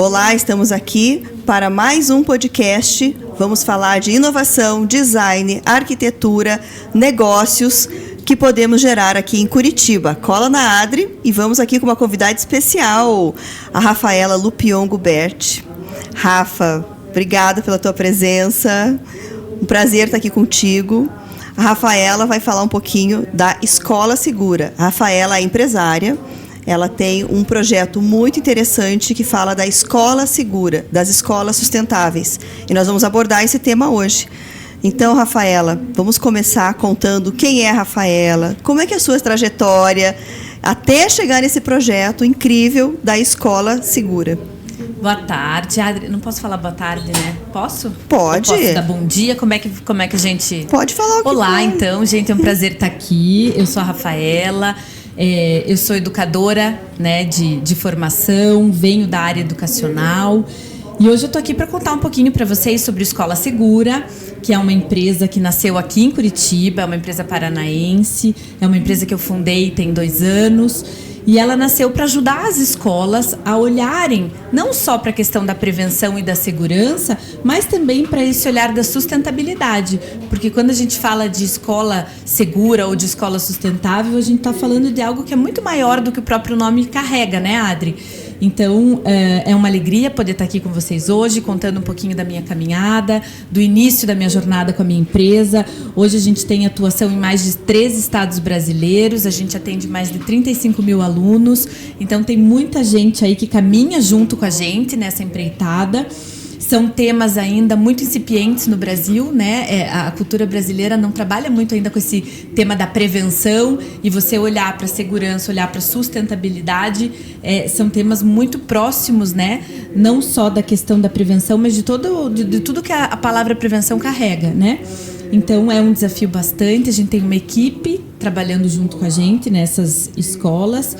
Olá, estamos aqui para mais um podcast. Vamos falar de inovação, design, arquitetura, negócios que podemos gerar aqui em Curitiba. Cola na Adri e vamos aqui com uma convidada especial, a Rafaela Lupion Guberti. Rafa, obrigada pela tua presença. Um prazer estar aqui contigo. A Rafaela vai falar um pouquinho da Escola Segura. A Rafaela é empresária. Ela tem um projeto muito interessante que fala da escola segura, das escolas sustentáveis. E nós vamos abordar esse tema hoje. Então, Rafaela, vamos começar contando quem é a Rafaela, como é que é a sua trajetória, até chegar nesse projeto incrível da Escola Segura. Boa tarde, Adri. Não posso falar boa tarde, né? Posso? Pode. Eu posso dar bom dia? Como é que a gente... Pode falar o que Olá, for. então, gente, é um prazer estar aqui. Eu sou a Rafaela. Eu sou educadora, né, de formação, venho da área educacional e hoje eu estou aqui para contar um pouquinho para vocês sobre a Escola Segura, que é uma empresa que nasceu aqui em Curitiba, é uma empresa paranaense, é uma empresa que eu fundei tem 2 anos. E ela nasceu para ajudar as escolas a olharem não só para a questão da prevenção e da segurança, mas também para esse olhar da sustentabilidade. Porque quando a gente fala de escola segura ou de escola sustentável, a gente está falando de algo que é muito maior do que o próprio nome carrega, né, Adri? Então, é uma alegria poder estar aqui com vocês hoje, contando um pouquinho da minha caminhada, do início da minha jornada com a minha empresa. Hoje a gente tem atuação em mais de 3 estados brasileiros, a gente atende mais de 35 mil alunos, então tem muita gente aí que caminha junto com a gente nessa empreitada. São temas ainda muito incipientes no Brasil, né? A cultura brasileira não trabalha muito ainda com esse tema da prevenção, e você olhar para a segurança, olhar para a sustentabilidade, são temas muito próximos, né? Não só da questão da prevenção, mas de tudo que a palavra prevenção carrega, né? Então é um desafio bastante. A gente tem uma equipe trabalhando junto com a gente nessas escolas.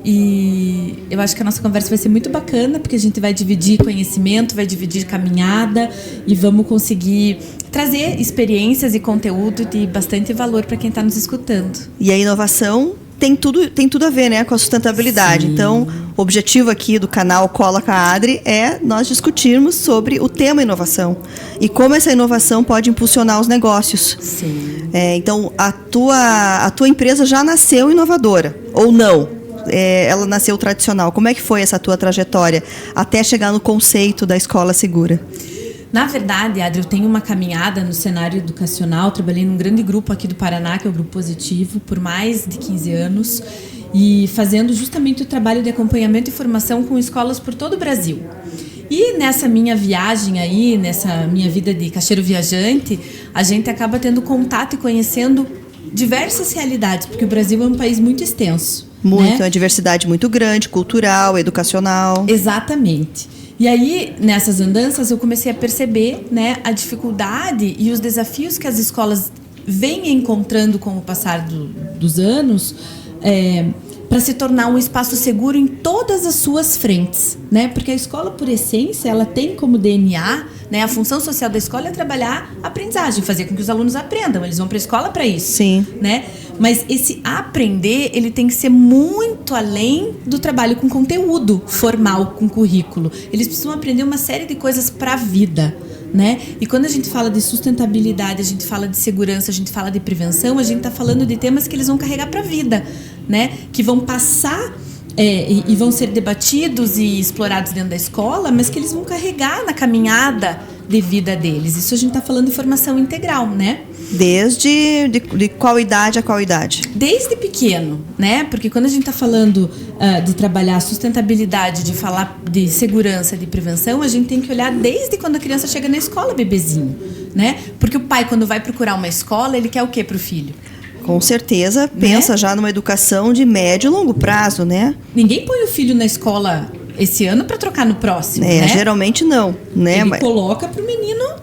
E eu acho que a nossa conversa vai ser muito bacana, porque a gente vai dividir conhecimento, vai dividir caminhada e vamos conseguir trazer experiências e conteúdo de bastante valor para quem está nos escutando. E a inovação tem tudo a ver, né, com a sustentabilidade. Sim. Então, o objetivo aqui do canal Cola com a Adri é nós discutirmos sobre o tema inovação e como essa inovação pode impulsionar os negócios. Sim. Então, a tua empresa já nasceu inovadora, ou não? Ela nasceu tradicional. Como é que foi essa tua trajetória até chegar no conceito da escola segura? Na verdade, Adri, eu tenho uma caminhada no cenário educacional. Trabalhei num grande grupo aqui do Paraná, que é o Grupo Positivo, por mais de 15 anos, e fazendo justamente o trabalho de acompanhamento e formação com escolas por todo o Brasil. E nessa minha viagem aí, nessa minha vida de caixeiro viajante, a gente acaba tendo contato e conhecendo diversas realidades, porque o Brasil é um país muito extenso. Muito, né? Uma diversidade muito grande, cultural, educacional. Exatamente. E aí, nessas andanças, eu comecei a perceber, né, a dificuldade e os desafios que as escolas vêm encontrando com o passar dos anos, para se tornar um espaço seguro em todas as suas frentes, né? Porque a escola, por essência, ela tem como DNA, né, a função social da escola é trabalhar a aprendizagem, fazer com que os alunos aprendam. Eles vão para a escola para isso. Sim. Né? Mas esse aprender, ele tem que ser muito além do trabalho com conteúdo formal, com currículo. Eles precisam aprender uma série de coisas para a vida. Né? E quando a gente fala de sustentabilidade, a gente fala de segurança, a gente fala de prevenção, a gente está falando de temas que eles vão carregar para a vida, né? Que vão passar e vão ser debatidos e explorados dentro da escola, mas que eles vão carregar na caminhada de vida deles. Isso a gente está falando de formação integral, né? Desde de qual idade a qual idade? Desde pequeno, né? Porque quando a gente está falando de trabalhar sustentabilidade, de falar de segurança, de prevenção, a gente tem que olhar desde quando a criança chega na escola, bebezinho, né? Porque o pai, quando vai procurar uma escola, ele quer o quê para o filho? Com certeza, pensa, né, já numa educação de médio e longo prazo, né? Ninguém põe o filho na escola esse ano para trocar no próximo, né? Geralmente não, né? Ele coloca para o menino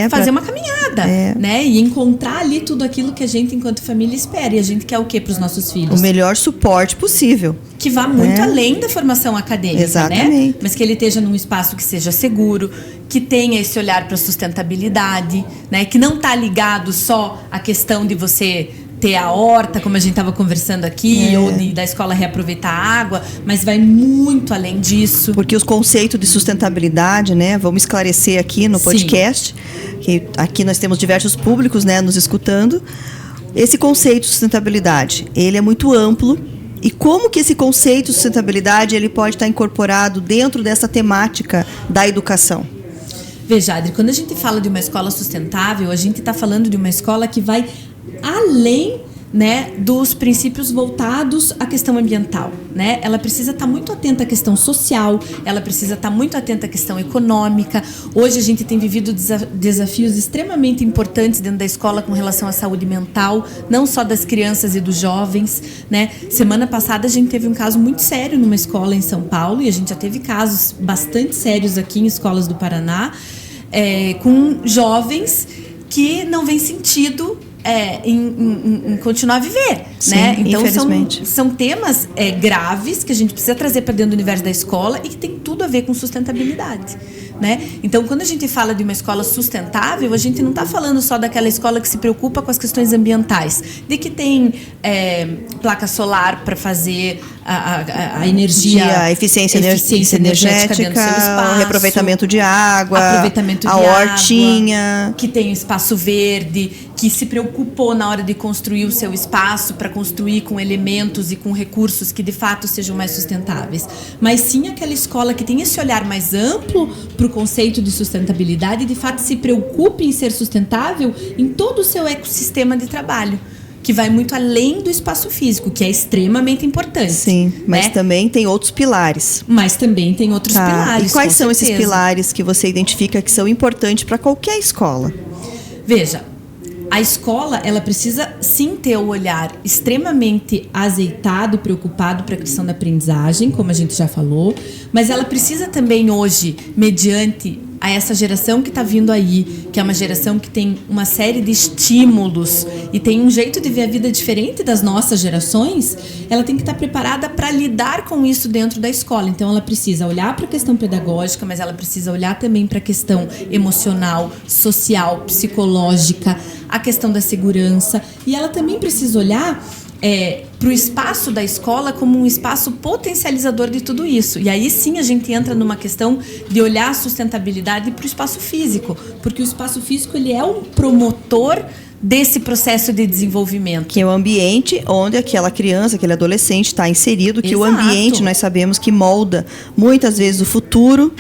fazer uma caminhada, né? E encontrar ali tudo aquilo que a gente, enquanto família, espera. E a gente quer o quê para os nossos filhos? O melhor suporte possível. Que vá muito além da formação acadêmica, exatamente, né? Mas que ele esteja num espaço que seja seguro, que tenha esse olhar para a sustentabilidade, né? Que não está ligado só à questão de você ter a horta, como a gente estava conversando aqui, ou da escola reaproveitar a água, mas vai muito além disso. Porque os conceitos de sustentabilidade, né, vamos esclarecer aqui no podcast, que aqui nós temos diversos públicos, né, nos escutando. Esse conceito de sustentabilidade, ele é muito amplo. E como que esse conceito de sustentabilidade ele pode estar incorporado dentro dessa temática da educação? Veja, Adri, quando a gente fala de uma escola sustentável, a gente está falando de uma escola que vai além, né, dos princípios voltados à questão ambiental, né? Ela precisa estar muito atenta à questão social, ela precisa estar muito atenta à questão econômica. Hoje a gente tem vivido desafios extremamente importantes dentro da escola com relação à saúde mental, não só das crianças e dos jovens, né? Semana passada a gente teve um caso muito sério numa escola em São Paulo, e a gente já teve casos bastante sérios aqui em escolas do Paraná, com jovens que não vêm sentido em continuar a viver. Sim, né? Então infelizmente. são temas graves que a gente precisa trazer para dentro do universo da escola e que tem tudo a ver com sustentabilidade. Né? Então, quando a gente fala de uma escola sustentável, a gente não está falando só daquela escola que se preocupa com as questões ambientais, de que tem placa solar para fazer a energia, a eficiência energética dentro do seu espaço, o reaproveitamento de água, a hortinha, que tem espaço verde, que se preocupou na hora de construir o seu espaço para construir com elementos e com recursos que de fato sejam mais sustentáveis. Mas sim aquela escola que tem esse olhar mais amplo para o conceito de sustentabilidade e de fato se preocupe em ser sustentável em todo o seu ecossistema de trabalho, que vai muito além do espaço físico, que é extremamente importante. Sim, mas também tem outros pilares. Mas também tem outros pilares. E quais são esses pilares que você identifica que são importantes para qualquer escola? Veja, a escola, ela precisa sim ter o olhar extremamente azeitado e preocupado para a questão da aprendizagem, como a gente já falou, mas ela precisa também hoje, mediante a essa geração que está vindo aí, que é uma geração que tem uma série de estímulos e tem um jeito de ver a vida diferente das nossas gerações, ela tem que estar preparada para lidar com isso dentro da escola. Então, ela precisa olhar para a questão pedagógica, mas ela precisa olhar também para a questão emocional, social, psicológica, a questão da segurança, e ela também precisa olhar para o espaço da escola como um espaço potencializador de tudo isso. E aí sim a gente entra numa questão de olhar a sustentabilidade para o espaço físico, porque o espaço físico ele é um promotor desse processo de desenvolvimento. Que é o ambiente onde aquela criança, aquele adolescente está inserido, que o ambiente nós sabemos que molda muitas vezes o futuro,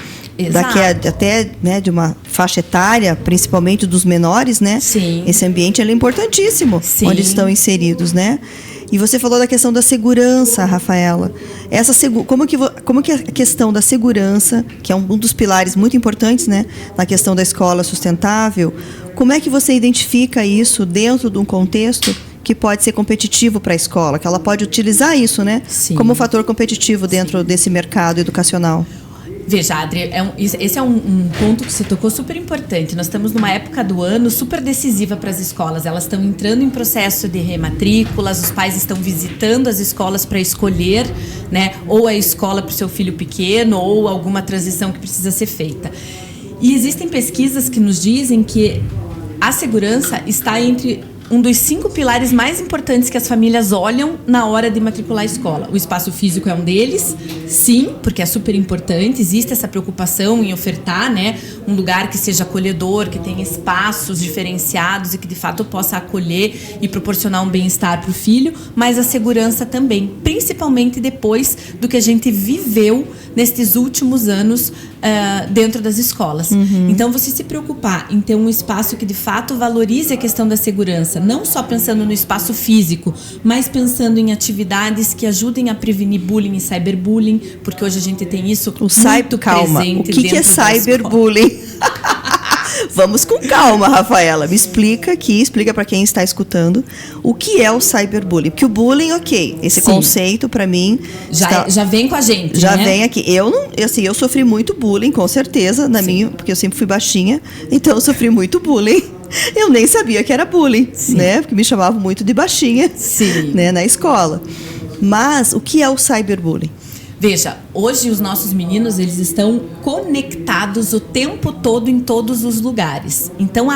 daqui até, né, de uma faixa etária, principalmente dos menores, né? Sim. Esse ambiente ele é importantíssimo, sim, onde estão inseridos, né? E você falou da questão da segurança, Rafaela. Como que a questão da segurança, que é um dos pilares muito importantes, né, na questão da escola sustentável, como é que você identifica isso dentro de um contexto que pode ser competitivo para a escola, que ela pode utilizar isso, né, sim, como fator competitivo dentro desse mercado educacional? Veja, Adri, esse é um ponto que você tocou super importante. Nós estamos numa época do ano super decisiva para as escolas. Elas estão entrando em processo de rematrículas, os pais estão visitando as escolas para escolher, né, ou a escola para o seu filho pequeno, ou alguma transição que precisa ser feita. E existem pesquisas que nos dizem que a segurança está entre um dos 5 pilares mais importantes que as famílias olham na hora de matricular a escola. O espaço físico é um deles, sim, porque é super importante, existe essa preocupação em ofertar, né, um lugar que seja acolhedor, que tenha espaços diferenciados e que de fato possa acolher e proporcionar um bem-estar para o filho, mas a segurança também, principalmente depois do que a gente viveu nestes últimos anos dentro das escolas. Uhum. Então, você se preocupar em ter um espaço que de fato valorize a questão da segurança, não só pensando no espaço físico, mas pensando em atividades que ajudem a prevenir bullying e cyberbullying, porque hoje a gente tem isso muito presente. O que é cyberbullying? Vamos com calma, Rafaela. Me explica aqui, explica para quem está escutando o que é o cyberbullying. Porque o bullying, ok, esse sim, conceito para mim já vem com a gente, já vem aqui. Eu sofri muito bullying, com certeza, porque eu sempre fui baixinha, então eu sofri muito bullying. Eu nem sabia que era bullying, sim, né? Porque me chamavam muito de baixinha, sim, né, na escola. Mas o que é o cyberbullying? Veja, hoje os nossos meninos, eles estão conectados o tempo todo em todos os lugares. Então,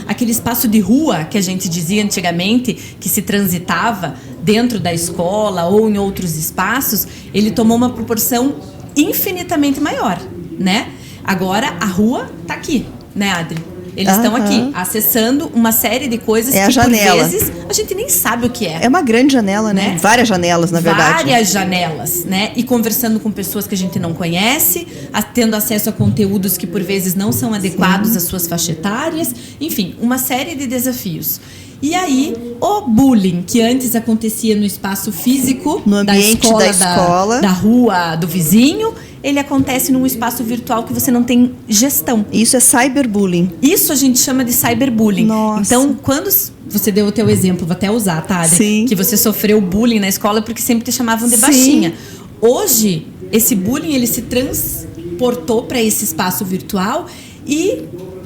aquele espaço de rua que a gente dizia antigamente, que se transitava dentro da escola ou em outros espaços, ele tomou uma proporção infinitamente maior, né? Agora, a rua está aqui, né, Adri? Eles estão aqui, acessando uma série de coisas que, por vezes, a gente nem sabe o que é. É uma grande janela, né? Várias janelas, na verdade. Várias janelas, né? E conversando com pessoas que a gente não conhece, tendo acesso a conteúdos que, por vezes, não são adequados às suas faixas etárias. Enfim, uma série de desafios. E aí, o bullying, que antes acontecia no espaço físico, no ambiente da escola, da rua, do vizinho, ele acontece num espaço virtual que você não tem gestão. Isso é cyberbullying. Isso a gente chama de cyberbullying. Nossa. Então, quando você deu o teu exemplo, vou até usar, tá? Sim. Que você sofreu bullying na escola porque sempre te chamavam de baixinha. Hoje, esse bullying ele se transportou para esse espaço virtual e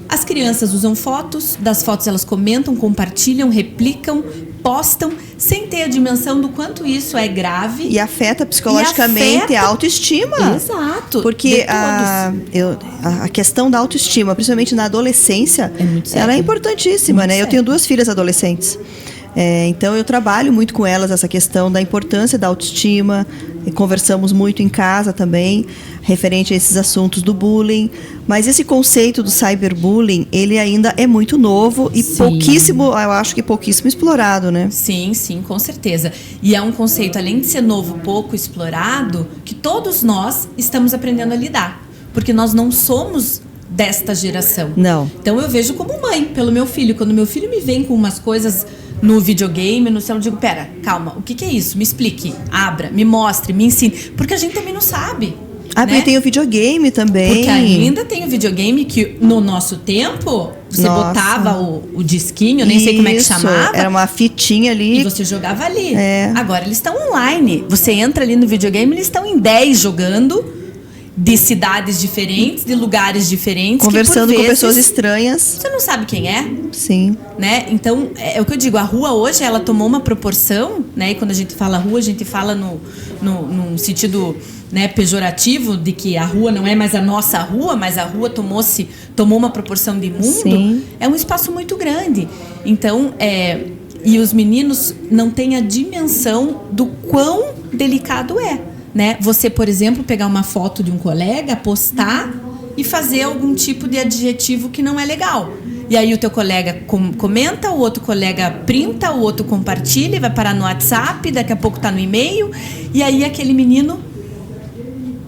as crianças usam fotos, das fotos elas comentam, compartilham, replicam, postam, sem ter a dimensão do quanto isso é grave. E afeta psicologicamente a autoestima. Exato. Porque a questão da autoestima, principalmente na adolescência, ela é importantíssima, né? Eu tenho 2 filhas adolescentes. Então, eu trabalho muito com elas essa questão da importância da autoestima. E conversamos muito em casa também, referente a esses assuntos do bullying. Mas esse conceito do cyberbullying, ele ainda é muito novo e pouquíssimo, eu acho que pouquíssimo explorado, né? Sim, com certeza. E é um conceito, além de ser novo, pouco explorado, que todos nós estamos aprendendo a lidar. Porque nós não somos desta geração. Não. Então, eu vejo como mãe, pelo meu filho. Quando meu filho me vem com umas coisas no videogame, no celular, eu digo, pera, calma, o que é isso? Me explique, abra, me mostre, me ensine. Porque a gente também não sabe. Porque tem o videogame também. Porque ainda tem o videogame que, no nosso tempo, você botava o disquinho, eu nem sei como é que chamava. Era uma fitinha ali. E você jogava ali. Agora eles estão online. Você entra ali no videogame, eles estão em 10 jogando, de cidades diferentes, de lugares diferentes. Conversando que, por vezes, com pessoas estranhas. Você não sabe quem é. Sim. Né? Então, é o que eu digo, a rua hoje, ela tomou uma proporção, né? E quando a gente fala rua, a gente fala num sentido, né, pejorativo, de que a rua não é mais a nossa rua, mas a rua tomou uma proporção de mundo. Sim. É um espaço muito grande. Então, e os meninos não têm a dimensão do quão delicado é. Né? Você, por exemplo, pegar uma foto de um colega, postar e fazer algum tipo de adjetivo que não é legal. E aí o teu colega comenta, o outro colega printa, o outro compartilha, vai parar no WhatsApp, daqui a pouco tá no e-mail, e aí aquele menino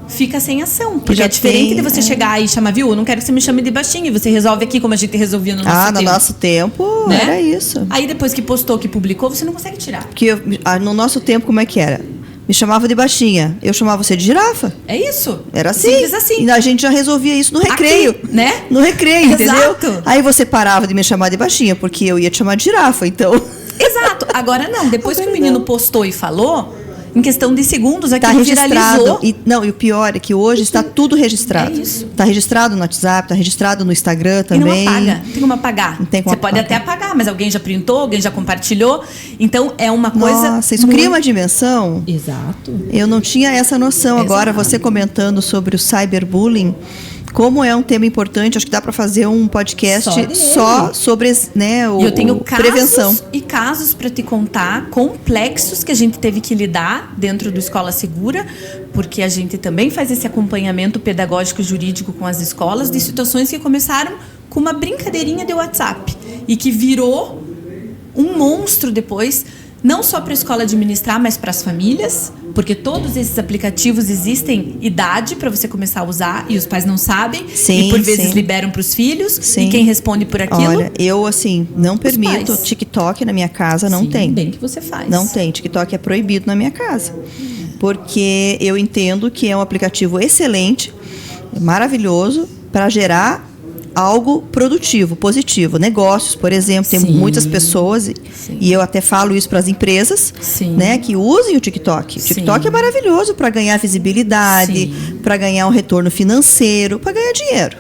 fica sem ação. Porque é diferente de você chegar e chamar, viu? Eu não quero que você me chame de baixinho, e você resolve aqui como a gente resolvia no nosso tempo. No nosso tempo, né? Era isso. Aí depois que postou, que publicou, você não consegue tirar. Porque no nosso tempo, como é que era? Me chamava de baixinha, eu chamava você de girafa. É isso. Era assim. Simples assim. E a gente já resolvia isso no recreio. Aqui, né? No recreio, Exato. Entendeu? Aí você parava de me chamar de baixinha, porque eu ia te chamar de girafa, então... Exato. Agora não, depois que o menino postou e falou, em questão de segundos, aquilo viralizou. E o pior é que hoje está tudo registrado. É isso. Está registrado no WhatsApp, está registrado no Instagram também. E não apaga. Tem como apagar. Você pode até apagar, mas alguém já printou, alguém já compartilhou. Então, é uma coisa... Nossa, isso cria uma dimensão. Exato. Eu não tinha essa noção. Exato. Agora, você comentando sobre o cyberbullying, como é um tema importante, acho que dá para fazer um podcast só sobre, né, eu tenho prevenção. Casos para te contar, complexos que a gente teve que lidar dentro do Escola Segura, porque a gente também faz esse acompanhamento pedagógico e jurídico com as escolas, de situações que começaram com uma brincadeirinha de WhatsApp e que virou um monstro depois, não só para a escola administrar, mas para as famílias, porque todos esses aplicativos existem idade para você começar a usar e os pais não sabem, e por vezes liberam para os filhos, e quem responde por aquilo? Olha, eu assim, não permito TikTok na minha casa, não tem. Bem que você faz. Não tem, TikTok é proibido na minha casa, porque eu entendo que é um aplicativo excelente, maravilhoso, para gerar algo produtivo, positivo. Negócios, por exemplo, tem muitas pessoas, e eu até falo isso para as empresas, né, que usem o TikTok. O TikTok é maravilhoso para ganhar visibilidade, para ganhar um retorno financeiro, para ganhar dinheiro.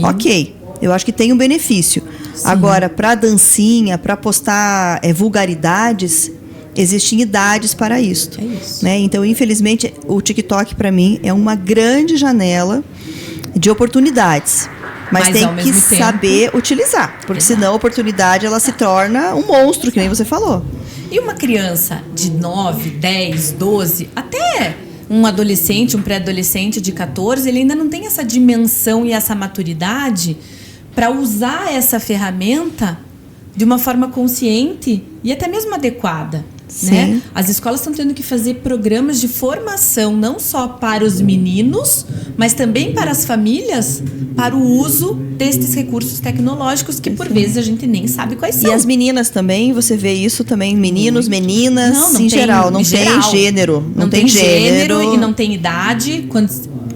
Ok, eu acho que tem um benefício. Agora, para dancinha, para postar vulgaridades, Existem idades para isso. É isso. Né? Então, infelizmente, o TikTok, para mim, é uma grande janela de oportunidades. Mas tem que saber utilizar. Porque senão a oportunidade ela se torna um monstro, que nem você falou. E uma criança de 9, 10, 12, até um adolescente, um pré-adolescente de 14, ele ainda não tem essa dimensão e essa maturidade para usar essa ferramenta de uma forma consciente e até mesmo adequada. Né? As escolas estão tendo que fazer programas de formação não só para os meninos, mas também para as famílias, para o uso destes recursos tecnológicos que por vezes a gente nem sabe quais são. E as meninas também, você vê isso também, meninos, meninas, não em geral, não tem gênero. Não tem gênero e não tem idade,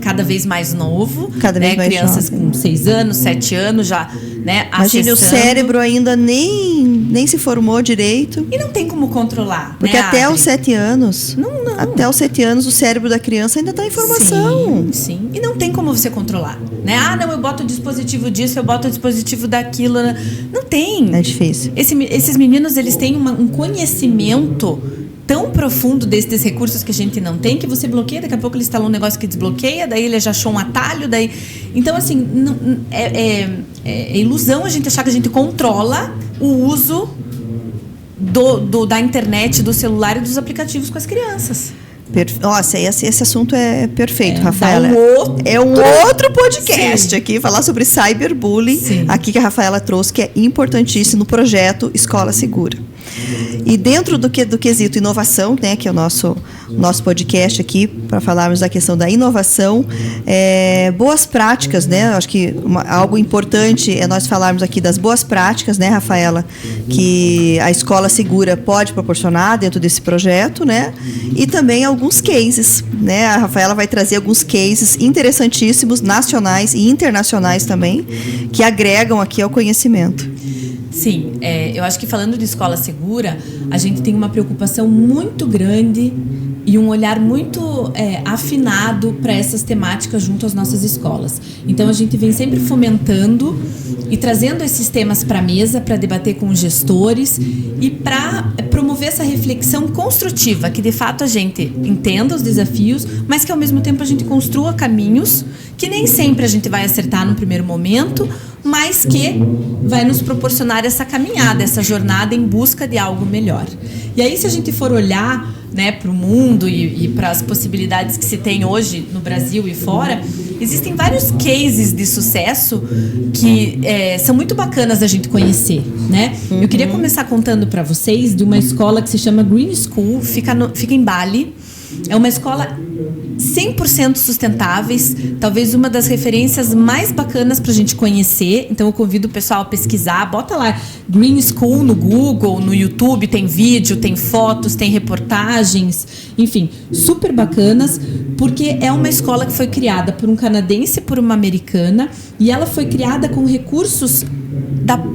cada vez mais novo. Cada vez mais crianças jovem. com 6 anos, 7 anos já, né, imagina, o cérebro ainda nem se formou direito. E não tem como controlar. Porque né, até Adri? os 7 anos. Não. Até os 7 anos, o cérebro da criança ainda está em formação. Sim. E não tem como você controlar. Né? Não, eu boto o dispositivo disso, eu boto o dispositivo daquilo. Não tem. É difícil. Esses meninos, eles têm um conhecimento tão profundo desses recursos que a gente não tem, que você bloqueia, daqui a pouco ele instalou um negócio que desbloqueia, daí ele já achou um atalho, daí... Então, assim, é ilusão a gente achar que a gente controla o uso da internet, do celular e dos aplicativos com as crianças. Nossa, esse assunto é perfeito, Rafaela. É um outro podcast aqui, falar sobre cyberbullying, aqui que a Rafaela trouxe, que é importantíssimo no projeto Escola Segura. E dentro do quesito inovação, né, que é o nosso podcast aqui, para falarmos da questão da inovação, boas práticas, né? Acho que algo importante é nós falarmos aqui das boas práticas, né, Rafaela, que a Escola Segura pode proporcionar dentro desse projeto, né? E também alguns cases, né? A Rafaela vai trazer alguns cases interessantíssimos, nacionais e internacionais também, que agregam aqui ao conhecimento. Sim, eu acho que falando de escola segura, a gente tem uma preocupação muito grande e um olhar muito afinado para essas temáticas junto às nossas escolas. Então, a gente vem sempre fomentando e trazendo esses temas para a mesa, para debater com os gestores e para promover essa reflexão construtiva, que de fato a gente entenda os desafios, mas que ao mesmo tempo a gente construa caminhos que nem sempre a gente vai acertar no primeiro momento, mas que vai nos proporcionar essa caminhada, essa jornada em busca de algo melhor. E aí, se a gente for olhar, né, para o mundo e para as possibilidades que se tem hoje no Brasil e fora, existem vários cases de sucesso que são muito bacanas da gente conhecer, né? Eu queria começar contando para vocês de uma escola que se chama Green School, fica em Bali. É uma escola 100% sustentáveis, talvez uma das referências mais bacanas para a gente conhecer. Então eu convido o pessoal a pesquisar, bota lá Green School no Google, no YouTube, tem vídeo, tem fotos, tem reportagens, enfim, super bacanas, porque é uma escola que foi criada por um canadense e por uma americana, e ela foi criada com recursos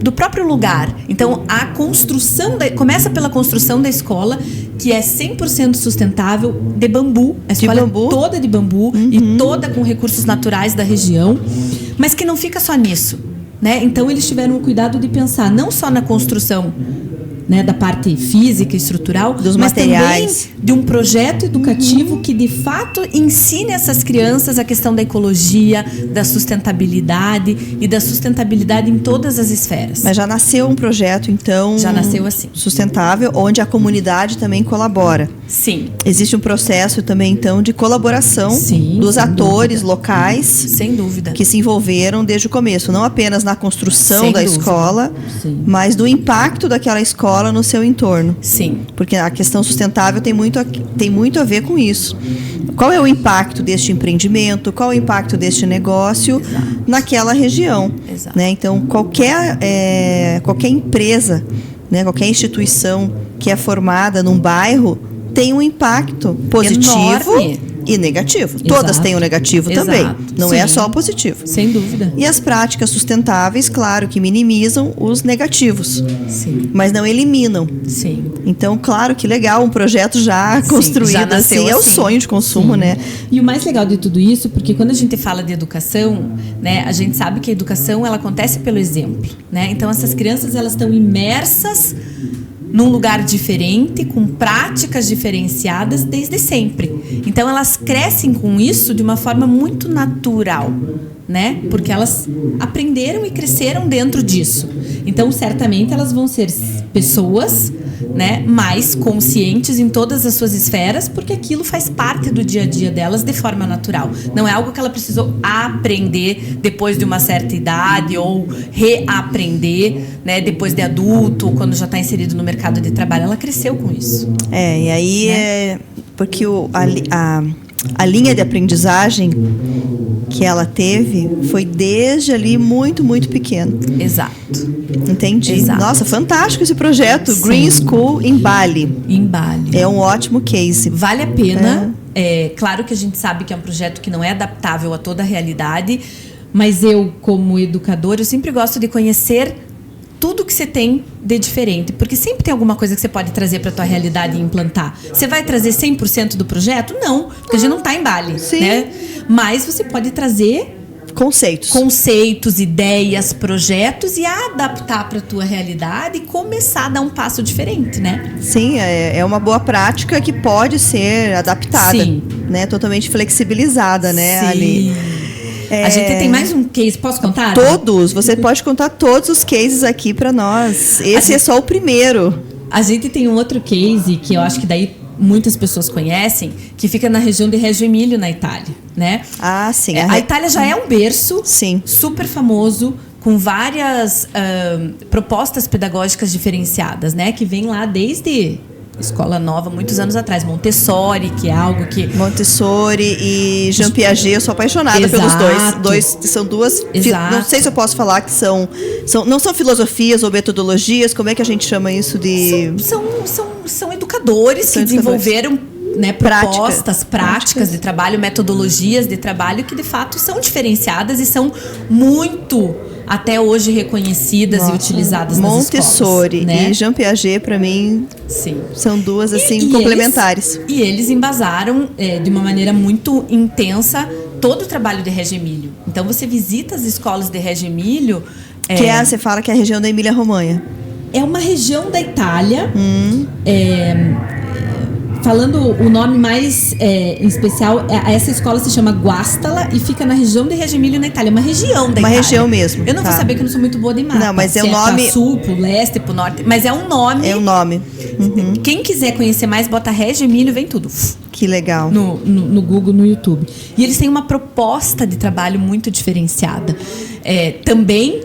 do próprio lugar. Então, a construção começa pela construção da escola, que é 100% sustentável, de bambu. A escola é toda de bambu e toda com recursos naturais da região, mas que não fica só nisso, né? Então, eles tiveram o cuidado de pensar não só na construção, né, da parte física e estrutural, dos mas materiais, também de um projeto educativo que de fato ensine essas crianças a questão da ecologia, da sustentabilidade e da sustentabilidade em todas as esferas. Mas já nasceu um projeto, então, já nasceu assim, sustentável, onde a comunidade também colabora. Sim. Existe um processo também, então, de colaboração dos atores locais, sem dúvida, que se envolveram desde o começo, não apenas na construção da escola, mas do impacto daquela escola no seu entorno. Sim. Porque a questão sustentável tem muito a ver com isso. Qual é o impacto deste empreendimento? Qual é o impacto deste negócio naquela região? Né? Então, qualquer empresa, né, qualquer instituição que é formada num bairro tem um impacto positivo enorme e negativo. Todas têm o negativo também. Não é só o positivo. Sem dúvida. E as práticas sustentáveis, claro, que minimizam os negativos. Sim. Mas não eliminam. Sim. Então, claro, que legal, um projeto já construído, já nasceu assim. É o sonho de consumo, né? E o mais legal de tudo isso, porque quando a gente fala de educação, né, a gente sabe que a educação, ela acontece pelo exemplo, né? Então, essas crianças, elas estão imersas num lugar diferente, com práticas diferenciadas desde sempre. Então elas crescem com isso de uma forma muito natural, né? Porque elas aprenderam e cresceram dentro disso. Então certamente elas vão ser pessoas, né, mais conscientes em todas as suas esferas, porque aquilo faz parte do dia a dia delas de forma natural. Não é algo que ela precisou aprender depois de uma certa idade ou reaprender, né, depois de adulto, quando já está inserido no mercado de trabalho. Ela cresceu com isso. E aí porque a linha de aprendizagem que ela teve foi desde ali muito, muito pequeno. Exato. Entendi. Exato. Nossa, fantástico esse projeto. Sim. Green School em Bali. Em Bali. É um ótimo case. Vale a pena. Claro que a gente sabe que é um projeto que não é adaptável a toda a realidade, mas eu, como educadora, eu sempre gosto de conhecer tudo que você tem de diferente, porque sempre tem alguma coisa que você pode trazer para a tua realidade e implantar. Você vai trazer 100% do projeto? Não, porque a gente não está em Bali, sim, né? Mas você pode trazer conceitos, ideias, projetos e adaptar para a tua realidade e começar a dar um passo diferente, né? Sim, é uma boa prática que pode ser adaptada, sim, né? Totalmente flexibilizada, né, sim. Ali. A gente tem mais um case, posso contar? Todos, você pode contar todos os cases aqui para nós. Esse é só o primeiro. A gente tem um outro case que eu acho que daí muitas pessoas conhecem, que fica na região de Reggio Emílio, na Itália, né? Ah, sim. A Itália já é um berço, sim, super famoso, com várias propostas pedagógicas diferenciadas, né? Que vem lá desde Escola Nova, muitos anos atrás. Montessori, que é algo que... Montessori e Jean Piaget, eu sou apaixonada Exato. pelos dois. São duas... Exato. Não sei se eu posso falar que não são filosofias ou metodologias, como é que a gente chama isso de... São educadores que desenvolveram, né, propostas, práticas de trabalho, metodologias de trabalho que de fato são diferenciadas e são muito até hoje reconhecidas e utilizadas nas escolas. Montessori, né? E Jean Piaget, para mim, sim, são duas assim complementares. Eles embasaram de uma maneira muito intensa todo o trabalho de Reggio Emílio. Então você visita as escolas de Reggio Emílio... você fala que é a região da Emília-Romanha. É uma região da Itália. Falando o nome mais em especial, essa escola se chama Guastalla e fica na região de Reggio Emílio, na Itália. Uma região da Itália. Uma região mesmo. Eu não vou saber, que eu não sou muito boa de mapa. Não, mas é o nome... Pro sul, pro leste, pro norte. Mas é um nome. É um nome. Uhum. Quem quiser conhecer mais, bota Reggio Emílio, vem tudo. Que legal. No Google, no YouTube. E eles têm uma proposta de trabalho muito diferenciada. Também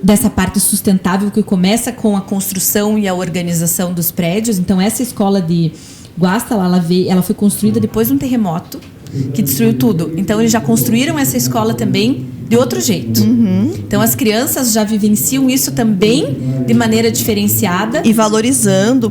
dessa parte sustentável que começa com a construção e a organização dos prédios. Então, essa escola de Guastalla, ela foi construída depois de um terremoto que destruiu tudo. Então, eles já construíram essa escola também de outro jeito. Então, as crianças já vivenciam isso também de maneira diferenciada. E valorizando.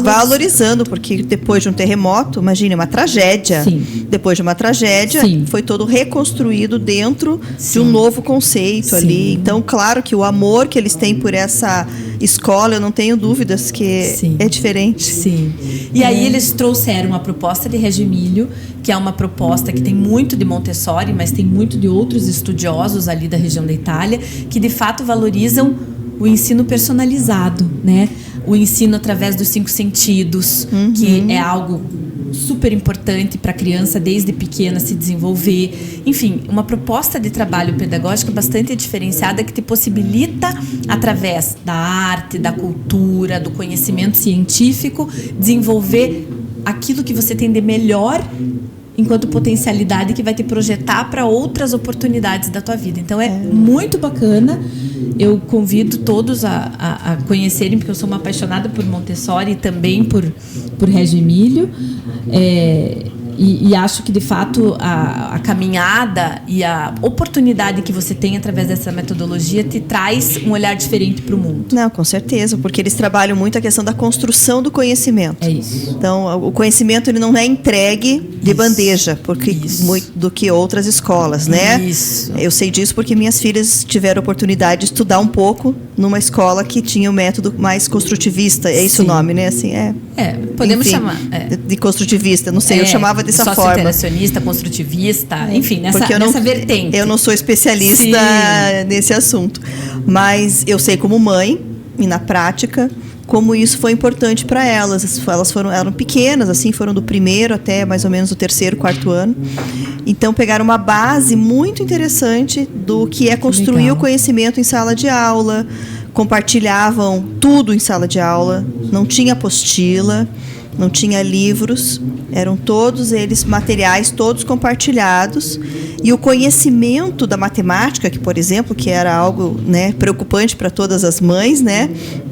Valorizando, porque depois de um terremoto, imagine, uma tragédia. Sim. Depois de uma tragédia, foi todo reconstruído dentro de um novo conceito ali. Então, claro que o amor que eles têm por essa escola, eu não tenho dúvidas que é diferente. Sim. E aí eles trouxeram a proposta de Reggio Emílio, que é uma proposta que tem muito de Montessori, mas tem muito de outros estudiosos ali da região da Itália, que de fato valorizam o ensino personalizado, né? O ensino através dos 5 sentidos, que é algo super importante para a criança desde pequena se desenvolver. Enfim, uma proposta de trabalho pedagógico bastante diferenciada que te possibilita, através da arte, da cultura, do conhecimento científico, desenvolver aquilo que você tem de melhor enquanto potencialidade que vai te projetar para outras oportunidades da tua vida. Então, é muito bacana. Eu convido todos a conhecerem, porque eu sou uma apaixonada por Montessori e também por Reggio Emílio. E acho que, de fato, a caminhada e a oportunidade que você tem através dessa metodologia te traz um olhar diferente para o mundo. Não, com certeza, porque eles trabalham muito a questão da construção do conhecimento. É isso. Então, o conhecimento ele não é entregue de bandeja, porque muito do que outras escolas, né? Isso. Eu sei disso porque minhas filhas tiveram a oportunidade de estudar um pouco numa escola que tinha o método mais construtivista. É esse o nome, né? Assim, podemos enfim, chamar. De construtivista, não sei, eu chamava dessa forma. Sócio-interacionista, construtivista, enfim, nessa vertente. Eu não sou especialista nesse assunto, mas eu sei como mãe, e na prática, como isso foi importante para elas. Elas eram pequenas, assim, foram do primeiro até mais ou menos o terceiro, quarto ano. Então, pegaram uma base muito interessante do que é construir o conhecimento em sala de aula, compartilhavam tudo em sala de aula, não tinha apostila, não tinha livros, eram todos eles materiais, todos compartilhados. E o conhecimento da matemática, que, por exemplo, que era algo, né, preocupante para todas as mães, né,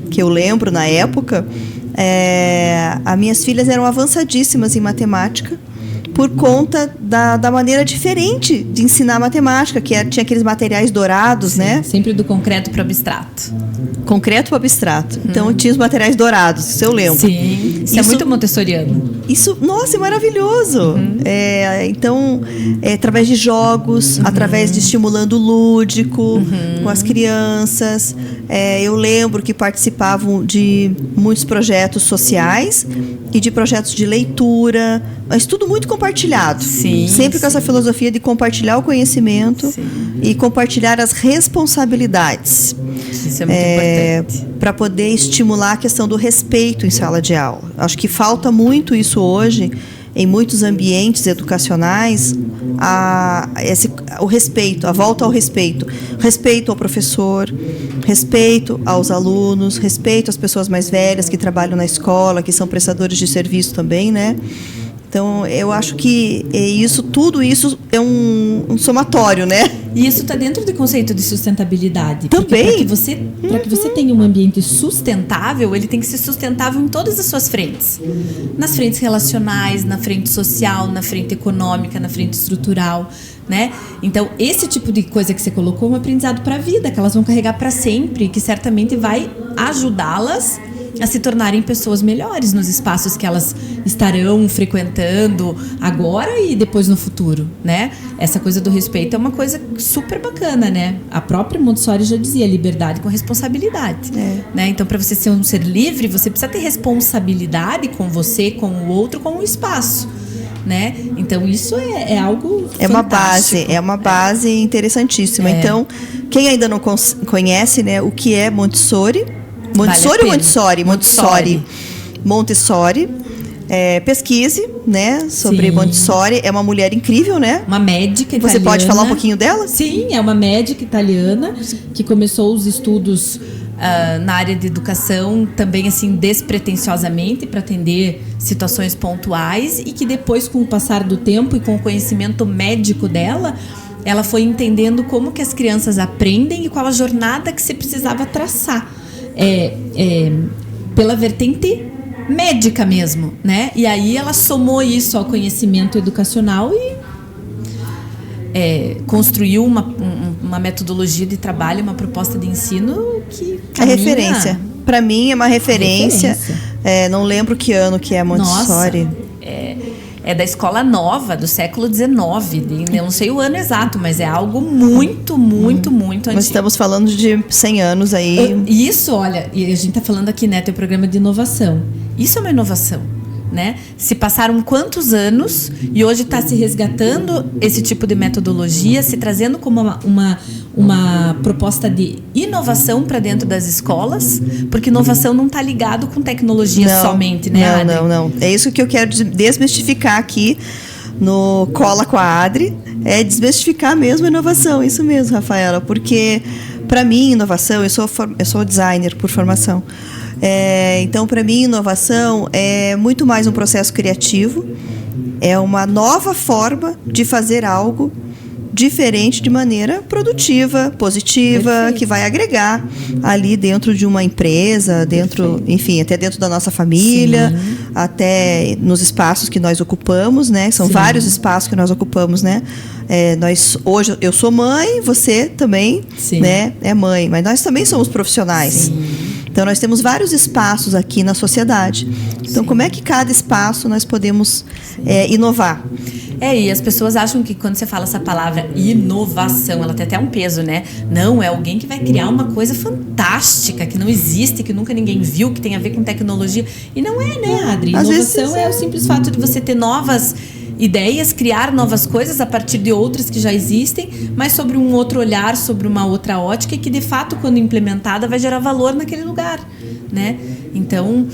que eu lembro na época, as minhas filhas eram avançadíssimas em matemática, por conta da maneira diferente de ensinar matemática, que tinha aqueles materiais dourados, sim, né? Sempre do concreto para o abstrato. Concreto para o abstrato. Então, tinha os materiais dourados, isso eu lembro. Sim, isso é muito montessoriano. Isso, nossa, é maravilhoso. Então, através de jogos, através de estimulando o lúdico, com as crianças. Eu lembro que participavam de muitos projetos sociais e de projetos de leitura, mas tudo muito compartilhado. Sim, sempre com essa filosofia de compartilhar o conhecimento, sim, e compartilhar as responsabilidades. Isso é muito importante. Para poder estimular a questão do respeito em sala de aula. Acho que falta muito isso hoje em muitos ambientes educacionais, o respeito, a volta ao respeito. Respeito ao professor, respeito aos alunos, respeito às pessoas mais velhas que trabalham na escola, que são prestadores de serviço também, né? Então, eu acho que tudo isso é um somatório, né? E isso está dentro do conceito de sustentabilidade. Também. Para que você tenha um ambiente sustentável, ele tem que ser sustentável em todas as suas frentes. Nas frentes relacionais, na frente social, na frente econômica, na frente estrutural, né? Então, esse tipo de coisa que você colocou é um aprendizado para a vida, que elas vão carregar para sempre, que certamente vai ajudá-las a se tornarem pessoas melhores nos espaços que elas estarão frequentando agora e depois no futuro, né? Essa coisa do respeito é uma coisa super bacana, né? A própria Montessori já dizia, liberdade com responsabilidade, né? Então, para você ser um ser livre, você precisa ter responsabilidade com você, com o outro, com o espaço, né? Então, isso é algo fantástico. É uma base interessantíssima. Então, quem ainda não conhece, né, o que é Montessori... Montessori ou Montessori? Montessori. Pesquise, né, sobre, sim, Montessori. É uma mulher incrível, né? Uma médica italiana. Você pode falar um pouquinho dela? Sim, é uma médica italiana que começou os estudos na área de educação também assim despretensiosamente para atender situações pontuais e que depois, com o passar do tempo e com o conhecimento médico dela, ela foi entendendo como que as crianças aprendem e qual a jornada que você precisava traçar. Pela vertente médica mesmo, né? E aí ela somou isso ao conhecimento educacional e construiu uma metodologia de trabalho, uma proposta de ensino que caminha... referência. Para mim é uma referência. Não lembro que ano que é Montessori. Nossa, é da escola nova, do século XIX. Eu não sei o ano exato, mas é algo muito, muito, muito antigo. Nós estamos falando de 100 anos aí. Isso, olha, e a gente está falando aqui, né, tem o programa de inovação. Isso é uma inovação, né? Se passaram quantos anos e hoje está se resgatando esse tipo de metodologia, se trazendo como uma proposta de inovação para dentro das escolas, porque inovação não está ligado com tecnologia somente, né, Adri? Não. É isso que eu quero desmistificar aqui no Cola com a Adri, é desmistificar mesmo a inovação, isso mesmo, Rafaela, porque para mim inovação, eu sou designer por formação, então para mim inovação é muito mais um processo criativo, é uma nova forma de fazer algo diferente de maneira produtiva, positiva, perfeito, que vai agregar ali dentro de uma empresa, dentro, enfim, até dentro da nossa família, sim, até nos espaços que nós ocupamos, né? São, sim, vários espaços que nós ocupamos, né? Hoje eu sou mãe, você também, sim, né? É mãe, mas nós também somos profissionais. Sim. Então, nós temos vários espaços aqui na sociedade. Então, sim, como é que cada espaço nós podemos inovar? E as pessoas acham que quando você fala essa palavra inovação, ela tem até um peso, né? Não, é alguém que vai criar uma coisa fantástica, que não existe, que nunca ninguém viu, que tem a ver com tecnologia. E não é, né, Adri? Inovação é o simples fato de você ter novas ideias, criar novas coisas a partir de outras que já existem, mas sobre um outro olhar, sobre uma outra ótica e que, de fato, quando implementada, vai gerar valor naquele lugar, né? Então,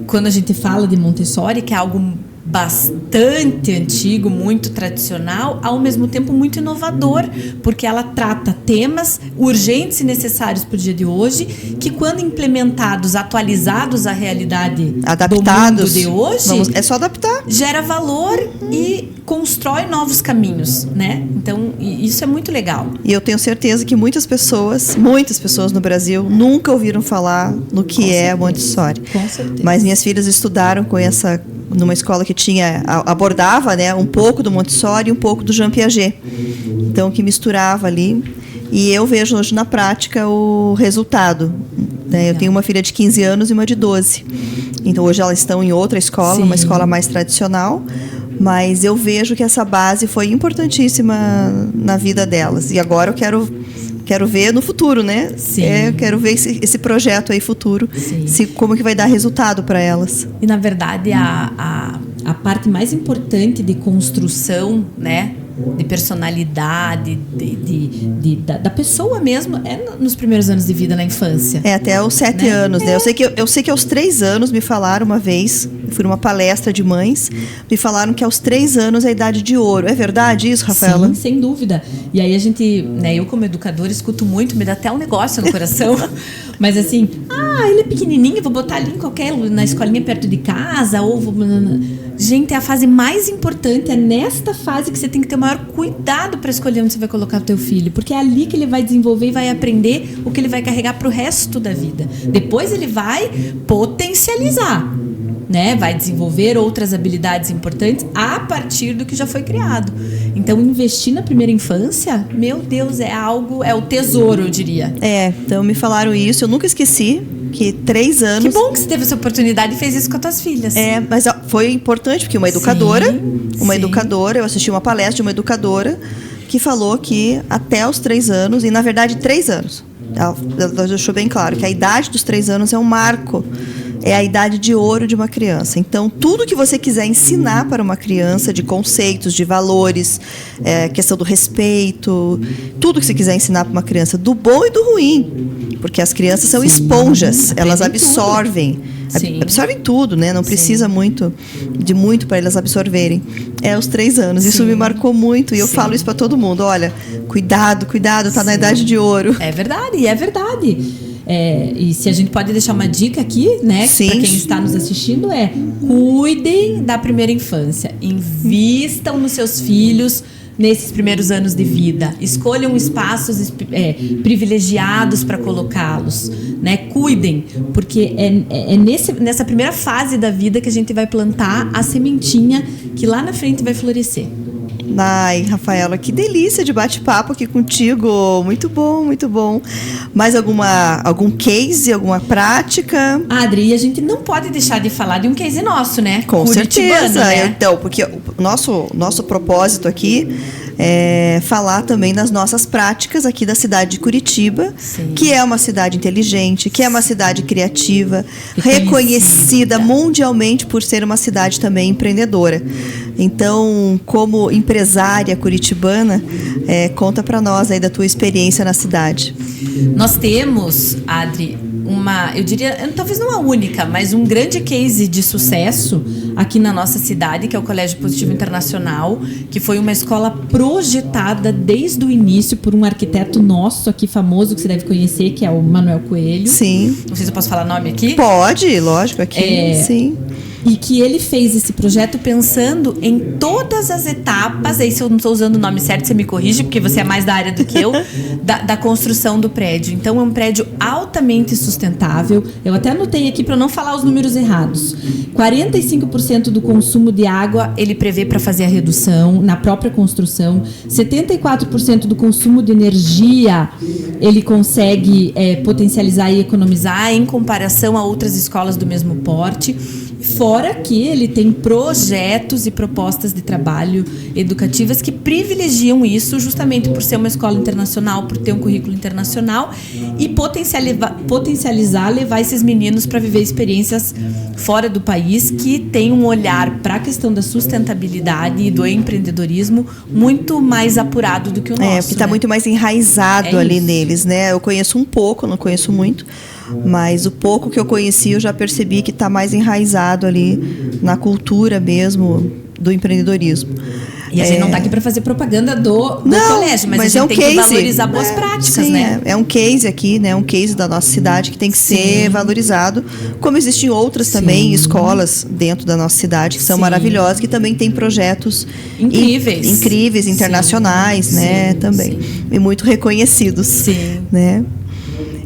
quando a gente fala de Montessori, que é algo bastante antigo, muito tradicional, ao mesmo tempo muito inovador, porque ela trata temas urgentes e necessários para o dia de hoje, que quando implementados, atualizados à realidade adaptados do mundo de hoje, é só adaptar, gera valor e constrói novos caminhos, né? Então, isso é muito legal. E eu tenho certeza que muitas pessoas no Brasil nunca ouviram falar no que é Montessori. Com certeza. Mas minhas filhas estudaram numa escola que abordava, né, um pouco do Montessori e um pouco do Jean Piaget. Então, que misturava ali. E eu vejo hoje na prática o resultado. Né? Eu tenho uma filha de 15 anos e uma de 12. Então, hoje elas estão em outra escola, uma escola mais tradicional. Mas eu vejo que essa base foi importantíssima na vida delas. E agora eu quero ver no futuro, né? Sim. Eu quero ver esse projeto aí futuro, como que vai dar resultado para elas. E, na verdade, a parte mais importante de construção, né, de personalidade, da pessoa mesmo, é nos primeiros anos de vida, na infância. Até os 7 anos, né? Eu sei que aos 3 anos me falaram uma vez, fui numa palestra de mães, me falaram que aos 3 anos é a idade de ouro. É verdade isso, Rafaela? Sim, sem dúvida. E aí a gente, né, eu como educadora escuto muito, me dá até um negócio no coração. Mas assim, ele é pequenininho, vou botar ali na escolinha perto de casa, Gente, é a fase mais importante, é nesta fase que você tem que ter o maior cuidado para escolher onde você vai colocar o teu filho, porque é ali que ele vai desenvolver e vai aprender o que ele vai carregar para o resto da vida. Depois ele vai potencializar, né? Vai desenvolver outras habilidades importantes a partir do que já foi criado. Então, investir na primeira infância, meu Deus, é o tesouro, eu diria. Então me falaram isso, eu nunca esqueci. Que 3 anos... Que bom que você teve essa oportunidade e fez isso com as tuas filhas. Mas foi importante, porque uma educadora, eu assisti uma palestra de uma educadora que falou que até os 3 anos, e na verdade 3 anos, ela deixou bem claro que a idade dos 3 anos é um marco, é a idade de ouro de uma criança. Então, tudo que você quiser ensinar para uma criança, de conceitos, de valores, questão do respeito, tudo que você quiser ensinar para uma criança, do bom e do ruim, porque as crianças são esponjas, elas absorvem tudo, né? Não precisa muito para elas absorverem. Aos 3 anos. Isso me marcou muito e eu falo isso para todo mundo. Olha, cuidado, tá na idade de ouro. É verdade. E se a gente pode deixar uma dica aqui, né, para quem está nos assistindo, cuidem da primeira infância, invistam nos seus filhos nesses primeiros anos de vida, escolham espaços privilegiados para colocá-los, né? Cuidem, porque nessa primeira fase da vida que a gente vai plantar a sementinha que lá na frente vai florescer. Ai, Rafaela, que delícia de bate-papo aqui contigo. Muito bom, muito bom. Mais algum case, alguma prática? Adri, e a gente não pode deixar de falar de um case nosso, né? Com certeza. Né? Então, porque o nosso propósito aqui é falar também das nossas práticas aqui da cidade de Curitiba, que é uma cidade inteligente, que é uma cidade criativa, reconhecida mundialmente por ser uma cidade também empreendedora. Então, como empresária curitibana, conta para nós aí da tua experiência na cidade. Nós temos, Adri, eu diria, talvez não a única, mas um grande case de sucesso aqui na nossa cidade, que é o Colégio Positivo Internacional, que foi uma escola projetada desde o início por um arquiteto nosso aqui famoso, que você deve conhecer, que é o Manuel Coelho. Sim. Não sei se eu posso falar nome aqui. Pode, lógico, aqui, sim. E que ele fez esse projeto pensando em todas as etapas, aí se eu não estou usando o nome certo, você me corrige, porque você é mais da área do que eu, da construção do prédio. Então, é um prédio altamente sustentável. Eu até anotei aqui para não falar os números errados. 45% do consumo de água ele prevê para fazer a redução na própria construção. 74% do consumo de energia ele consegue potencializar e economizar em comparação a outras escolas do mesmo porte. Fora que ele tem projetos e propostas de trabalho educativas que privilegiam isso justamente por ser uma escola internacional, por ter um currículo internacional e potencializar, levar esses meninos para viver experiências fora do país que tem um olhar para a questão da sustentabilidade e do empreendedorismo muito mais apurado do que o nosso. Porque está muito mais enraizado ali neles, né? Eu conheço um pouco, não conheço muito. mas o pouco que eu conheci eu já percebi que está mais enraizado ali na cultura mesmo do empreendedorismo. E a gente não está aqui para fazer propaganda do colégio, mas a gente é um tem case. Que valorizar boas práticas, sim, né? É um case aqui, né? Um case da nossa cidade que tem que ser valorizado, como existem outras também escolas dentro da nossa cidade que são maravilhosas, que também têm projetos incríveis, internacionais, né? Também. E muito reconhecidos. Sim. Né?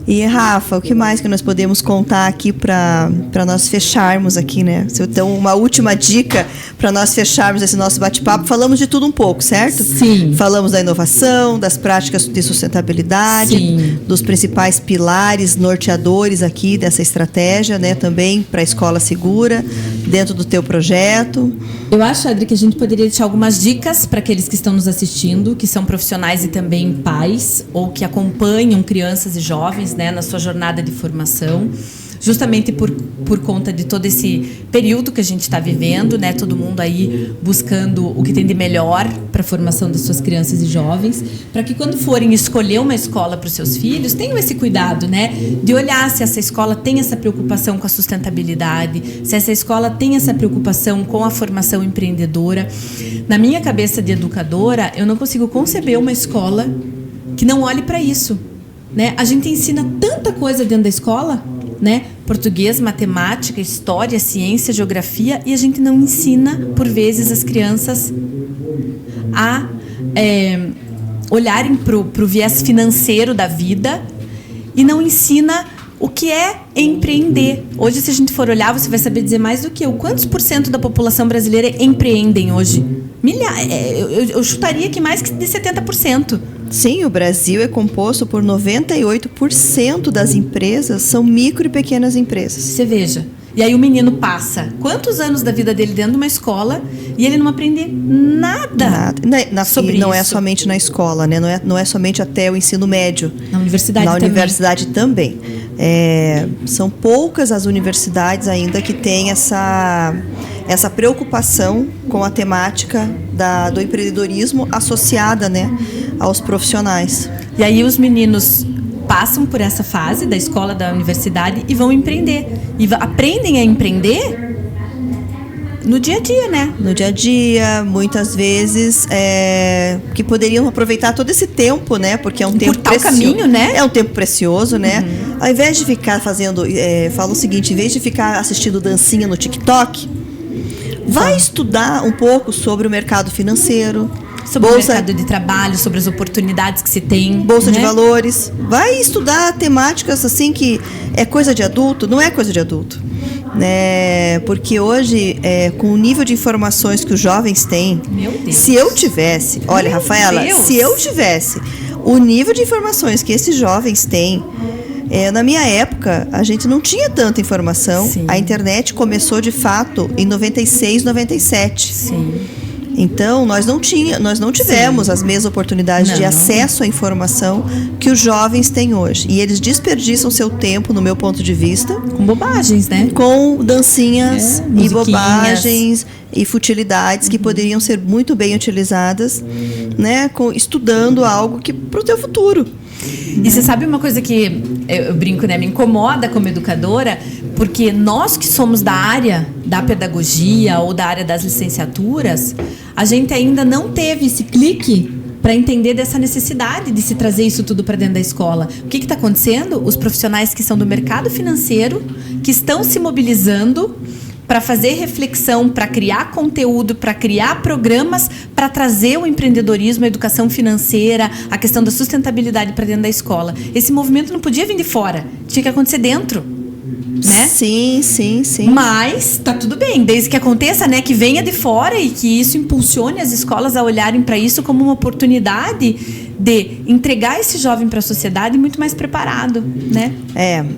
E, Rafa, o que mais que nós podemos contar aqui para nós fecharmos aqui, né? Então, uma última dica para nós fecharmos esse nosso bate-papo. Falamos de tudo um pouco, certo? Sim. Falamos da inovação, das práticas de sustentabilidade, dos principais pilares norteadores aqui dessa estratégia, né? Também para a escola segura, dentro do teu projeto. Eu acho, Adri, que a gente poderia deixar algumas dicas para aqueles que estão nos assistindo, que são profissionais e também pais, ou que acompanham crianças e jovens, né, na sua jornada de formação, justamente por conta de todo esse período que a gente está vivendo, né, todo mundo aí buscando o que tem de melhor para a formação das suas crianças e jovens, para que quando forem escolher uma escola para os seus filhos, tenham esse cuidado, né, de olhar se essa escola tem essa preocupação com a sustentabilidade, se essa escola tem essa preocupação com a formação empreendedora. Na minha cabeça de educadora, eu não consigo conceber uma escola que não olhe para isso. Né? A gente ensina tanta coisa dentro da escola, né? Português, matemática, história, ciência, geografia, e a gente não ensina, por vezes, as crianças a olharem para o viés financeiro da vida e não ensina o que é empreender. Hoje, se a gente for olhar, você vai saber dizer mais do que eu. Quantos por cento da população brasileira empreendem hoje? Eu chutaria que mais de 70%. Sim, o Brasil é composto por 98% das empresas são micro e pequenas empresas. Você veja. E aí o menino passa quantos anos da vida dele dentro de uma escola e ele não aprende nada sobre isso. Não é somente na escola, né? Não é somente até o ensino médio. Na universidade também. Na universidade também. São poucas as universidades ainda que têm essa preocupação com a temática do empreendedorismo associada, né, aos profissionais. E aí os meninos passam por essa fase da escola, da universidade e vão empreender. E aprendem a empreender no dia a dia, né? No dia a dia, muitas vezes, que poderiam aproveitar todo esse tempo, né? Porque é um tempo precioso. O caminho, né? É um tempo precioso, né? Uhum. Ao invés de ficar fazendo... fala o seguinte, em vez de ficar assistindo dancinha no TikTok, vai estudar um pouco sobre o mercado financeiro, sobre o mercado de trabalho, sobre as oportunidades que se tem. Bolsa de valores. Vai estudar temáticas assim que é coisa de adulto, não é coisa de adulto. Né? Porque hoje, com o nível de informações que os jovens têm, meu Deus. Se eu tivesse, olha, Rafaela, se eu tivesse o nível de informações que esses jovens têm, na minha época, a gente não tinha tanta informação. Sim. A internet começou, de fato, em 96, 97. Sim. Então, nós não tivemos Sim. as mesmas oportunidades de acesso à informação que os jovens têm hoje. E eles desperdiçam seu tempo, no meu ponto de vista... Com bobagens, né? Com dancinhas e bobagens e futilidades que poderiam ser muito bem utilizadas, né? Estudando algo para o teu futuro. E você sabe uma coisa que eu brinco, né? Me incomoda como educadora, porque nós que somos da área da pedagogia ou da área das licenciaturas, a gente ainda não teve esse clique para entender dessa necessidade de se trazer isso tudo para dentro da escola. O que está acontecendo? Os profissionais que são do mercado financeiro, que estão se mobilizando para fazer reflexão, para criar conteúdo, para criar programas, para trazer o empreendedorismo, a educação financeira, a questão da sustentabilidade para dentro da escola. Esse movimento não podia vir de fora, tinha que acontecer dentro, né? Sim. Mas tá tudo bem, desde que aconteça, né, que venha de fora e que isso impulsione as escolas a olharem para isso como uma oportunidade de entregar esse jovem para a sociedade muito mais preparado, né?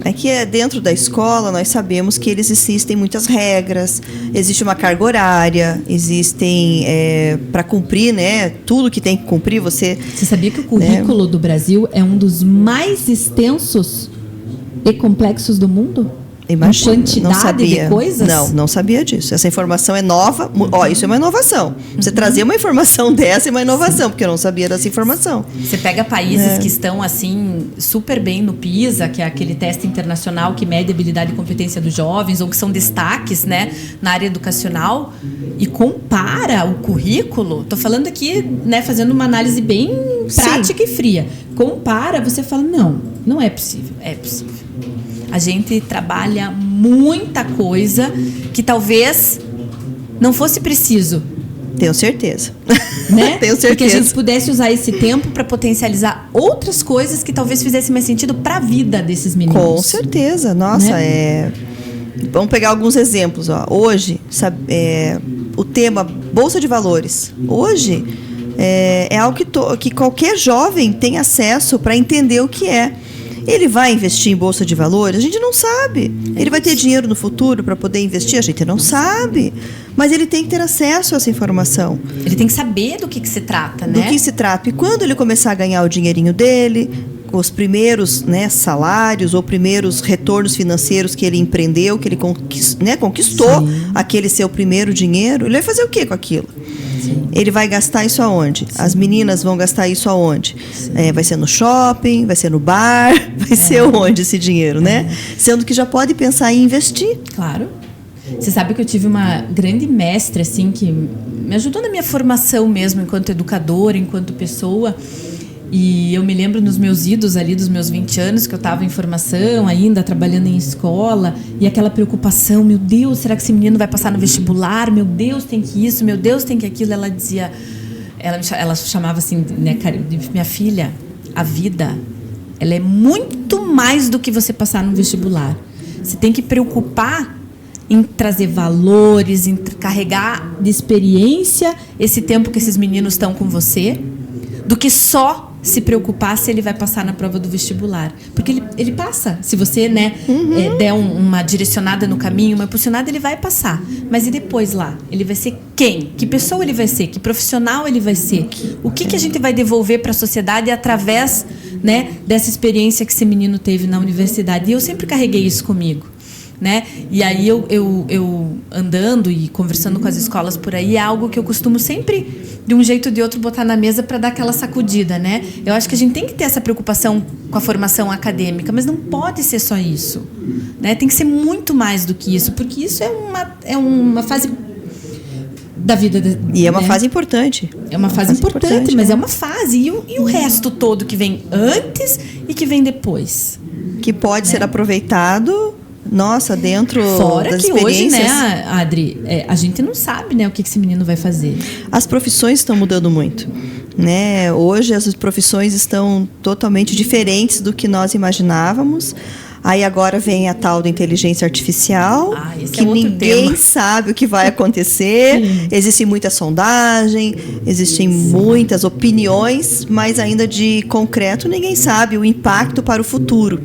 É que dentro da escola nós sabemos que existem muitas regras, existe uma carga horária, existem para cumprir, né? Tudo que tem que cumprir você sabia que o currículo do Brasil é um dos mais extensos e complexos do mundo? Imagina, quantidade não sabia. de coisas? Não sabia disso. Essa informação é nova. Isso é uma inovação. Você trazer uma informação dessa é uma inovação, porque eu não sabia dessa informação. Você pega países que estão, assim, super bem no PISA, que é aquele teste internacional que mede a habilidade e competência dos jovens, ou que são destaques, né, na área educacional, e compara o currículo. Estou falando aqui, né, fazendo uma análise bem prática e fria. Compara, você fala, não é possível. É possível. A gente trabalha muita coisa que talvez não fosse preciso. Tenho certeza. Né? Tenho certeza. Porque a gente pudesse usar esse tempo para potencializar outras coisas que talvez fizessem mais sentido para a vida desses meninos. Com certeza. Nossa, né? Vamos pegar alguns exemplos. Ó. Hoje, o tema Bolsa de Valores. Hoje é algo que qualquer jovem tem acesso para entender o que é. Ele vai investir em Bolsa de Valores? A gente não sabe. Ele vai ter dinheiro no futuro para poder investir? A gente não sabe. Mas ele tem que ter acesso a essa informação. Ele tem que saber do que se trata, né? Do que se trata. E quando ele começar a ganhar o dinheirinho dele, com os primeiros, né, salários ou primeiros retornos financeiros que ele empreendeu, que ele conquistou, aquele seu primeiro dinheiro, ele vai fazer o quê com aquilo? Ele vai gastar isso aonde? As meninas vão gastar isso aonde? Vai ser no shopping, vai ser no bar, vai ser onde esse dinheiro, né? Sendo que já pode pensar em investir. Claro. Você sabe que eu tive uma grande mestra, assim, que me ajudou na minha formação mesmo, enquanto educadora, enquanto pessoa. E eu me lembro nos meus idos ali, dos meus 20 anos, que eu estava em formação ainda, trabalhando em escola, e aquela preocupação, meu Deus, será que esse menino vai passar no vestibular? Meu Deus, tem que isso, meu Deus, tem que aquilo. Ela dizia, ela chamava assim, né, minha filha, a vida, ela é muito mais do que você passar no vestibular. Você tem que preocupar em trazer valores, em carregar de experiência esse tempo que esses meninos estão com você, do que só se preocupar se ele vai passar na prova do vestibular. Porque ele passa. Se você, né, der uma direcionada no caminho, uma impulsionada, ele vai passar. Mas e depois lá? Ele vai ser quem? Que pessoa ele vai ser? Que profissional ele vai ser? O que a gente vai devolver para a sociedade através, né, dessa experiência que esse menino teve na universidade? E eu sempre carreguei isso comigo. Né? E aí eu andando e conversando com as escolas por aí, é algo que eu costumo sempre, de um jeito ou de outro, botar na mesa para dar aquela sacudida, né? Eu acho que a gente tem que ter essa preocupação com a formação acadêmica, mas não pode ser só isso, né? Tem que ser muito mais do que isso, porque isso é uma fase da vida. E é uma fase importante. É uma fase importante, mas é uma fase. E o resto todo que vem antes e que vem depois? Que pode ser aproveitado... Nossa, dentro Fora das que experiências... hoje, né, Adri, a gente não sabe, né, o que esse menino vai fazer. As profissões estão mudando muito, né? Hoje as profissões estão totalmente diferentes do que nós imaginávamos. Aí agora vem a tal da inteligência artificial, que ninguém sabe o que vai acontecer. Existe muita sondagem, existem muitas opiniões, mas ainda de concreto ninguém sabe o impacto para o futuro.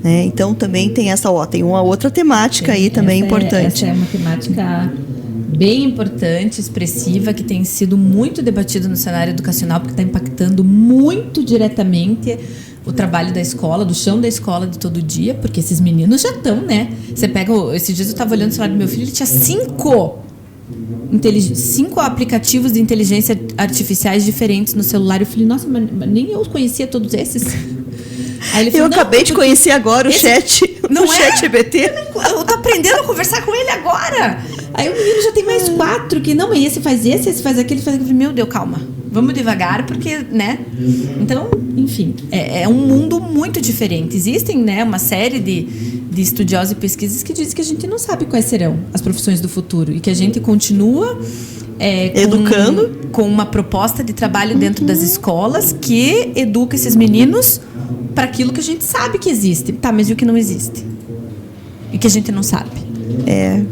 Né? Então também tem tem uma outra temática aí também importante. Essa é uma temática bem importante, expressiva, que tem sido muito debatido no cenário educacional, porque está impactando muito diretamente o trabalho da escola, do chão da escola de todo dia, porque esses meninos já estão, né? Você pega... Esses dias eu estava olhando o celular do meu filho, ele tinha 5 aplicativos de inteligência artificiais diferentes no celular. Eu falei, nossa, mas nem eu conhecia todos esses. Aí ele falou, eu acabei de conhecer agora o chat GPT. Eu tô aprendendo a conversar com ele agora. Aí o menino já tem mais 4, que não, esse faz aquele, faz aquele. Meu Deus, calma. Vamos devagar, porque, né? Então, enfim, é um mundo muito diferente. Existem, né, uma série de estudiosos e pesquisas que dizem que a gente não sabe quais serão as profissões do futuro e que a gente continua educando com uma proposta de trabalho dentro das escolas que educa esses meninos para aquilo que a gente sabe que existe. Tá, mas e o que não existe? E que a gente não sabe?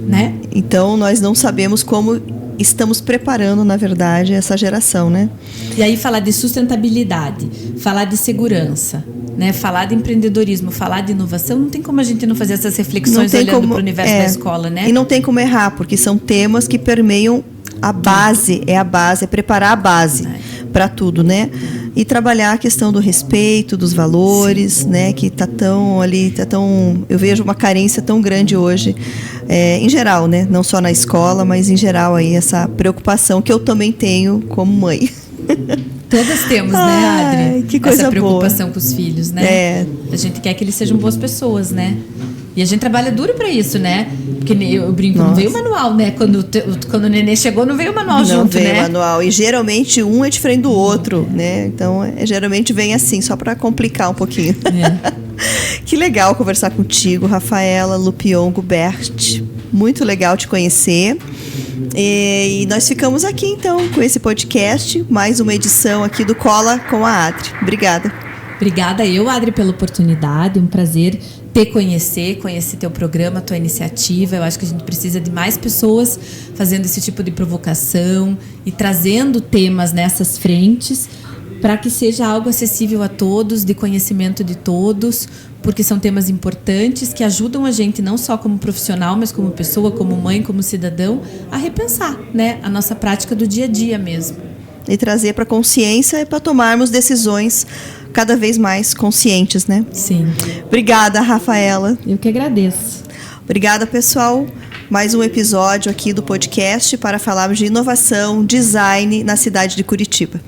Né? Então, nós não sabemos como estamos preparando, na verdade, essa geração, né? E aí falar de sustentabilidade, falar de segurança, né? Falar de empreendedorismo, falar de inovação, não tem como a gente não fazer essas reflexões olhando para o universo da escola, né? E não tem como errar, porque são temas que permeiam a base, é preparar a base. para tudo, né? E trabalhar a questão do respeito, dos valores, né? Que tá tão ali, eu vejo uma carência tão grande hoje, em geral, né? Não só na escola, mas em geral aí essa preocupação que eu também tenho como mãe. Todas temos, né, Adri? Que coisa essa preocupação boa. Com os filhos, né? A gente quer que eles sejam boas pessoas, né? E a gente trabalha duro pra isso, né? Porque eu brinco, não veio o manual, né? Quando o neném chegou, não veio o manual junto, né? Não veio o manual. E geralmente um é diferente do outro, né? Então, geralmente vem assim, só pra complicar um pouquinho. Que legal conversar contigo, Rafaela Lupion Gubert. Muito legal te conhecer. E nós ficamos aqui, então, com esse podcast. Mais uma edição aqui do Cola com a Adri. Obrigada. Obrigada eu, Adri, pela oportunidade. Um prazer conhecer teu programa, tua iniciativa. Eu acho que a gente precisa de mais pessoas fazendo esse tipo de provocação e trazendo temas nessas frentes para que seja algo acessível a todos, de conhecimento de todos, porque são temas importantes que ajudam a gente não só como profissional, mas como pessoa, como mãe, como cidadão, a repensar, né, a nossa prática do dia a dia mesmo. E trazer para a consciência e para tomarmos decisões cada vez mais conscientes, né? Sim. Obrigada, Rafaela. Eu que agradeço. Obrigada, pessoal. Mais um episódio aqui do podcast para falarmos de inovação, design na cidade de Curitiba.